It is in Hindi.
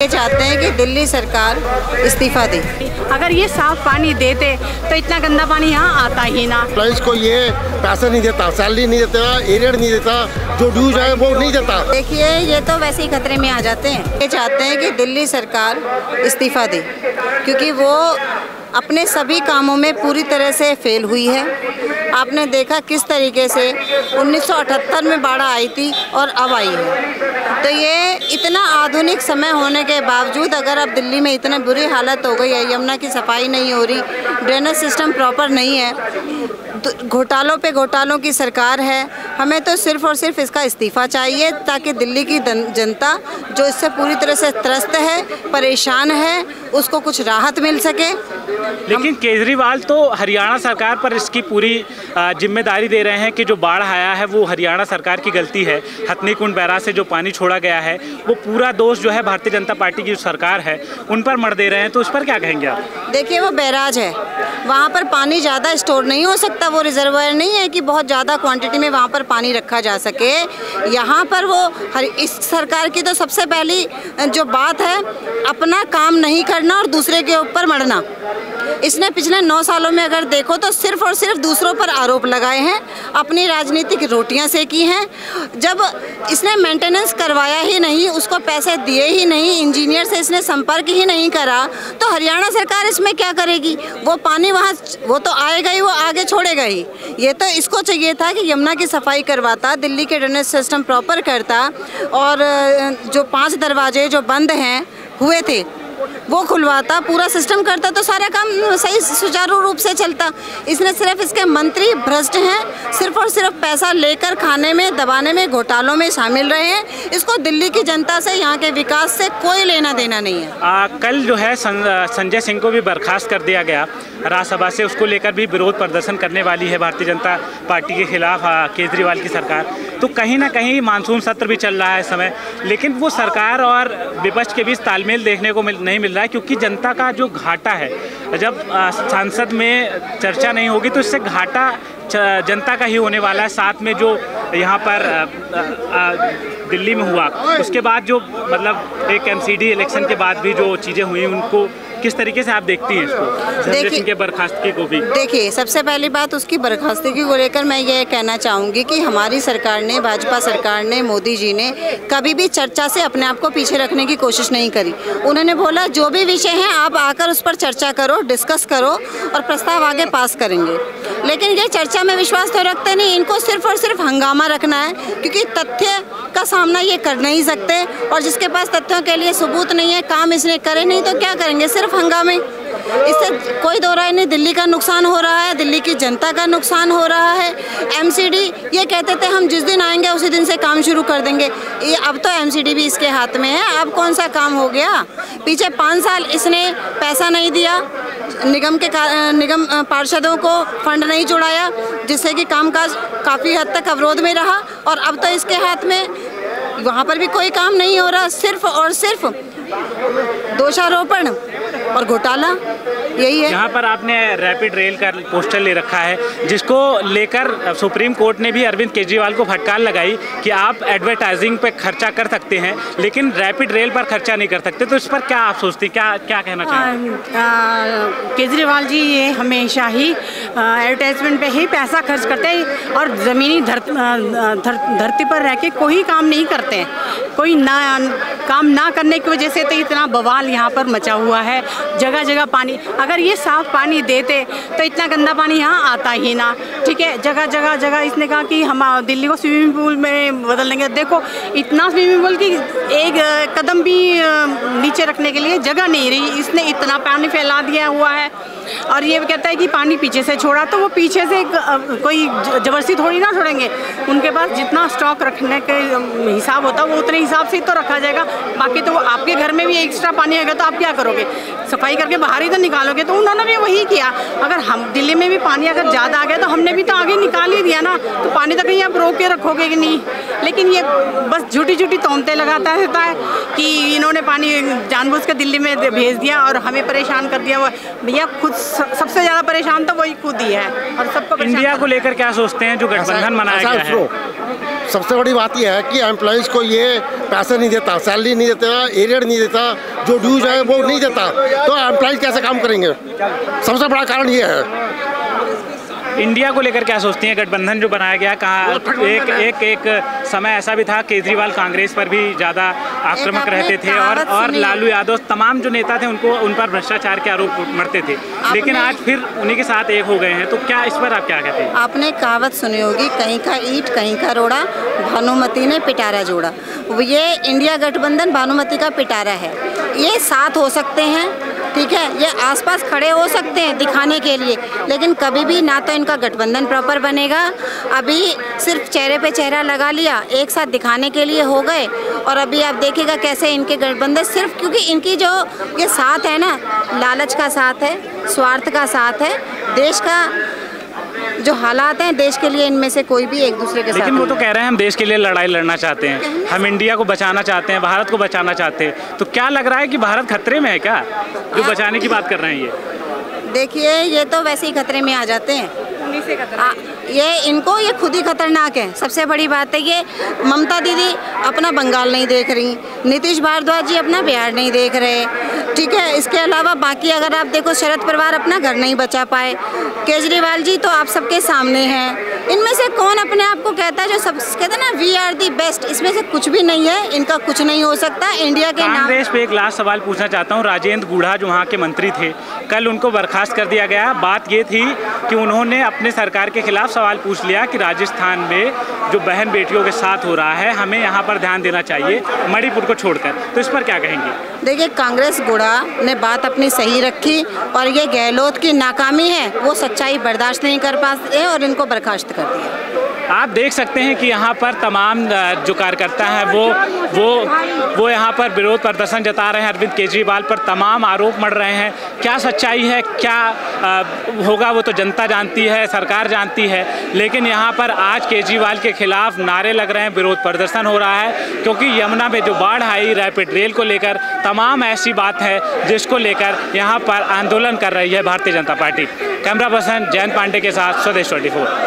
ये चाहते हैं कि दिल्ली सरकार इस्तीफा दे। अगर ये साफ पानी देते तो इतना गंदा पानी यहाँ आता ही ना। एम्प्लॉइज को ये पैसा नहीं देता, सैलरी नहीं देता, एरियर नहीं देता, जो ड्यूज है वो नहीं देता। देखिए ये तो वैसे ही खतरे में आ जाते हैं। ये चाहते हैं कि दिल्ली सरकार इस्तीफा दे क्योंकि वो अपने सभी कामों में पूरी तरह से फेल हुई है। आपने देखा किस तरीके से 1978 में बाढ़ आई थी और अब आई है। तो ये इतना आधुनिक समय होने के बावजूद अगर अब दिल्ली में इतनी बुरी हालत हो गई है, यमुना की सफाई नहीं हो रही, ड्रेनेज सिस्टम प्रॉपर नहीं है, तो घोटालों पे घोटालों की सरकार है। हमें तो सिर्फ और सिर्फ इसका इस्तीफा चाहिए ताकि दिल्ली की जनता जो इससे पूरी तरह से त्रस्त है, परेशान है, उसको कुछ राहत मिल सके। लेकिन केजरीवाल तो हरियाणा सरकार पर इसकी पूरी जिम्मेदारी दे रहे हैं कि जो बाढ़ आया है वो हरियाणा सरकार की गलती है। हथनीकुंड बैराज से जो पानी छोड़ा गया है वो पूरा दोष जो है भारतीय जनता पार्टी की जो सरकार है उन पर मढ़ दे रहे हैं, तो उस पर क्या कहेंगे आप? देखिए वो बैराज है, वहाँ पर पानी ज़्यादा स्टोर नहीं हो सकता, वो रिजर्वायर नहीं है कि बहुत ज़्यादा क्वांटिटी में वहाँ पर पानी रखा जा सके। यहाँ पर वो इस सरकार की तो सबसे पहली जो बात है अपना काम नहीं करना और दूसरे के ऊपर मढ़ना। इसने पिछले 9 सालों में अगर देखो तो सिर्फ और सिर्फ दूसरों पर आरोप लगाए हैं, अपनी राजनीतिक रोटियां सेकी हैं। जब इसने मेंटेनेंस करवाया ही नहीं, उसको पैसे दिए ही नहीं, इंजीनियर से इसने संपर्क ही नहीं करा, तो हरियाणा सरकार इसमें क्या करेगी? वो पानी वहाँ वो तो आएगा ही, वो आगे छोड़ेगा ही। ये तो इसको चाहिए था कि यमुना की सफाई करवाता, दिल्ली के ड्रेनेज सिस्टम प्रॉपर करता और जो 5 दरवाजे जो बंद हैं हुए थे वो खुलवाता, पूरा सिस्टम करता तो सारा काम सही सुचारू रूप से चलता। इसने सिर्फ इसके मंत्री भ्रष्ट हैं, सिर्फ और सिर्फ पैसा लेकर खाने में, दबाने में, घोटालों में शामिल रहे हैं। इसको दिल्ली की जनता से, यहाँ के विकास से कोई लेना देना नहीं है। कल जो है संजय सिंह को भी बर्खास्त कर दिया गया राज्यसभा से, उसको लेकर भी विरोध प्रदर्शन करने वाली है भारतीय जनता पार्टी के खिलाफ केजरीवाल की सरकार। तो कहीं ना कहीं मानसून सत्र भी चल रहा है इस समय, लेकिन वो सरकार और विपक्ष के बीच तालमेल देखने को नहीं मिल रहा है क्योंकि जनता का जो घाटा है, जब संसद में चर्चा नहीं होगी तो इससे घाटा जनता का ही होने वाला है। साथ में जो यहाँ पर दिल्ली में हुआ उसके बाद जो मतलब एक एमसीडी इलेक्शन के बाद भी जो चीज़ें हुई उनको किस तरीके से आप देखती हैं इसको, संजय सिंह के बर्खास्तगी को भी? देखिए सबसे पहली बात उसकी बर्खास्तगी को लेकर मैं ये कहना चाहूँगी कि हमारी सरकार ने, भाजपा सरकार ने, मोदी जी ने कभी भी चर्चा से अपने आप को पीछे रखने की कोशिश नहीं करी। उन्होंने बोला जो भी विषय हैं आप आकर उस पर चर्चा करो, डिस्कस करो और प्रस्ताव आगे पास करेंगे। लेकिन ये चर्चा में विश्वास तो रखते नहीं, इनको सिर्फ और सिर्फ हंगामा रखना है क्योंकि तथ्य का सामना ये कर नहीं सकते और जिसके पास तथ्यों के लिए सबूत नहीं है, काम इसने करे नहीं तो क्या करेंगे, सिर्फ हंगामे। इससे कोई दो राय नहीं, दिल्ली का नुकसान हो रहा है, दिल्ली की जनता का नुकसान हो रहा है। एमसीडी ये कहते थे हम जिस दिन आएंगे उसी दिन से काम शुरू कर देंगे, ये अब तो एमसीडी भी इसके हाथ में है। अब कौन सा काम हो गया? पीछे 5 साल इसने पैसा नहीं दिया, निगम पार्षदों को फंड नहीं जुड़ाया, जिससे कि कामकाज काफ़ी हद तक अवरोध में रहा और अब तो इसके हाथ में वहाँ पर भी कोई काम नहीं हो रहा, सिर्फ और सिर्फ दोषारोपण और घोटाला, यही है। यहाँ पर आपने रैपिड रेल का पोस्टर ले रखा है जिसको लेकर सुप्रीम कोर्ट ने भी अरविंद केजरीवाल को फटकार लगाई कि आप एडवर्टाइजिंग पे खर्चा कर सकते हैं लेकिन रैपिड रेल पर खर्चा नहीं कर सकते। तो इस पर क्या आप सोचती, क्या कहना चाहेंगे? केजरीवाल जी ये हमेशा ही एडवर्टाइजमेंट पे ही पैसा खर्च करते हैं और ज़मीनी धरती पर रह के कोई काम नहीं करते हैं। कोई काम ना करने की वजह से तो इतना बवाल यहाँ पर मचा हुआ है, जगह जगह पानी। अगर ये साफ पानी देते तो इतना गंदा पानी यहाँ आता ही ना। ठीक है, जगह जगह इसने कहा कि हम दिल्ली को स्विमिंग पूल में बदल देंगे। देखो इतना स्विमिंग पूल की एक कदम भी नीचे रखने के लिए जगह नहीं रही, इसने इतना पानी फैला दिया हुआ है। और ये कहता है कि पानी पीछे से छोड़ा, तो वो पीछे से कोई जबरदस्ती थोड़ी ना छोड़ेंगे। उनके पास जितना स्टॉक रखने के हिसाब होता है वो उतने हिसाब से ही तो रखा जाएगा। बाकी तो आपके घर में भी एक्स्ट्रा पानी आएगा तो आप क्या करोगे? सफाई करके बाहर ही तो निकालोगे। तो उन्होंने भी वही किया। अगर हम दिल्ली में भी पानी अगर ज़्यादा आ गया तो हमने भी तो आगे निकाल ही दिया ना, तो पानी तो कहीं आप रोक के रखोगे कि नहीं? लेकिन ये बस झूठी झूठी तोहमतें लगाता रहता है कि इन्होंने पानी जानबूझ के दिल्ली में भेज दिया और हमें परेशान कर दिया। वो भैया खुद सबसे ज़्यादा परेशान तो वही खुद ही है और सबको। इंडिया को लेकर क्या सोचते हैं जो गठबंधन बनाया गया है? सबसे बड़ी बात यह है कि एम्प्लॉइज़ को ये पैसे नहीं देता, सैलरी नहीं देता, एरियर नहीं देता, जो ड्यूज है वो नहीं देता, तो एम्प्लॉइज कैसे काम करेंगे? सबसे बड़ा कारण ये है। इंडिया को लेकर क्या सोचती हैं? गठबंधन जो बनाया गया, कहा एक समय ऐसा भी था केजरीवाल कांग्रेस पर भी ज़्यादा आक्रामक रहते थे और लालू यादव तमाम जो नेता थे उन पर भ्रष्टाचार के आरोप मरते थे, लेकिन आज फिर उन्हीं के साथ एक हो गए हैं। तो क्या इस पर आप क्या कहते हैं? आपने कहावत सुनी होगी, कहीं का ईंट कहीं का रोड़ा, भानुमति ने पिटारा जोड़ा। ये इंडिया गठबंधन भानुमति का पिटारा है। ये साथ हो सकते हैं, ठीक है, ये आसपास खड़े हो सकते हैं दिखाने के लिए, लेकिन कभी भी ना तो इनका गठबंधन प्रॉपर बनेगा। अभी सिर्फ चेहरे पे चेहरा लगा लिया, एक साथ दिखाने के लिए हो गए, और अभी आप देखिएगा कैसे इनके गठबंधन, सिर्फ क्योंकि इनकी जो ये साथ है ना, लालच का साथ है, स्वार्थ का साथ है, देश का जो हालात हैं देश के लिए, इनमें से कोई भी एक दूसरे के साथ। लेकिन वो तो कह रहे हैं हम देश के लिए लड़ाई लड़ना चाहते हैं, हम इंडिया को बचाना चाहते हैं, भारत को बचाना चाहते हैं। तो क्या लग रहा है कि भारत खतरे में है क्या, जो बचाने की बात कर रहे हैं? ये देखिए, ये तो वैसे ही खतरे में आ जाते हैं, ये खुद ही खतरनाक है। सबसे बड़ी बात है ये ममता दीदी अपना बंगाल नहीं देख रही, नीतीश भारद्वाज जी अपना बिहार नहीं देख रहे, ठीक है। इसके अलावा बाकी अगर आप देखो, शरद पवार अपना घर नहीं बचा पाए, केजरीवाल जी तो आप सबके सामने हैं। इनमें से कौन अपने आप को कहता है, जो सब कहते हैं ना वी आर दी बेस्ट, इसमें से कुछ भी नहीं है, इनका कुछ नहीं हो सकता इंडिया के नाम। कांग्रेस पे एक लास्ट सवाल पूछना चाहता हूँ। राजेंद्र गुढ़ा जो वहाँ के मंत्री थे, कल उनको बर्खास्त कर दिया गया। बात ये थी कि उन्होंने अपने सरकार के खिलाफ सवाल पूछ लिया कि राजस्थान में जो बहन बेटियों के साथ हो रहा है, हमें यहाँ पर ध्यान देना चाहिए मणिपुर को छोड़कर। तो इस पर क्या कहेंगे? देखिए, कांग्रेस गुड़ा ने बात अपनी सही रखी, और ये गहलोत की नाकामी है, वो सच्चाई बर्दाश्त नहीं कर पाते और इनको बर्खास्त कर दिया। आप देख सकते हैं कि यहाँ पर तमाम जो कार्यकर्ता हैं वो यहाँ पर विरोध प्रदर्शन जता रहे हैं। अरविंद केजरीवाल पर तमाम आरोप मढ़ रहे हैं। क्या सच्चाई है, क्या होगा, वो तो जनता जानती है, सरकार जानती है। लेकिन यहाँ पर आज केजरीवाल के खिलाफ नारे लग रहे हैं, विरोध प्रदर्शन हो रहा है, क्योंकि यमुना में जो बाढ़ आई, रैपिड रेल को लेकर तमाम ऐसी बात है जिसको लेकर यहाँ पर आंदोलन कर रही है भारतीय जनता पार्टी। कैमरा पर्सन जयंत पांडे के साथ स्वदेश 24।